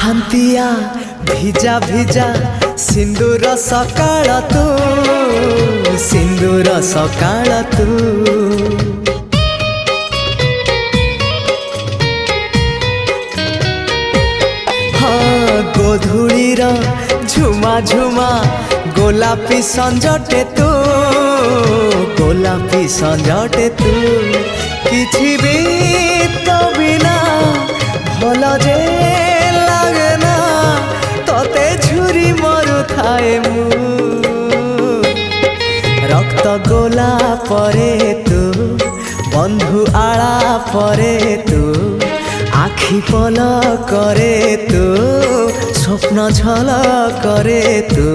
ପାହାନ୍ତିଆ ଭିଜା ଭିଜା ସିନ୍ଦୁର ସକାଳ ତୁ, ସିନ୍ଦୁର ସକାଳ ତୁ। ହଁ ଗୋଧୂଳିର ଝୁମା ଝୁମା ଗୋଲାପୀ ସଞ୍ଜଟେ ତୁ, ଗୋଲାପୀ ସଞ୍ଜଟେ ତୁ। କିଛି ବି ତ ବିନା ଭଲ ଯେ লাগে না, তোতে ঝুরি মরুথায়ে মু। রক্ত গোলা পরে তু, বন্ধু আড়া পরে তু, আখি পল করে তু, স্বপ্ন ঝল করে তু।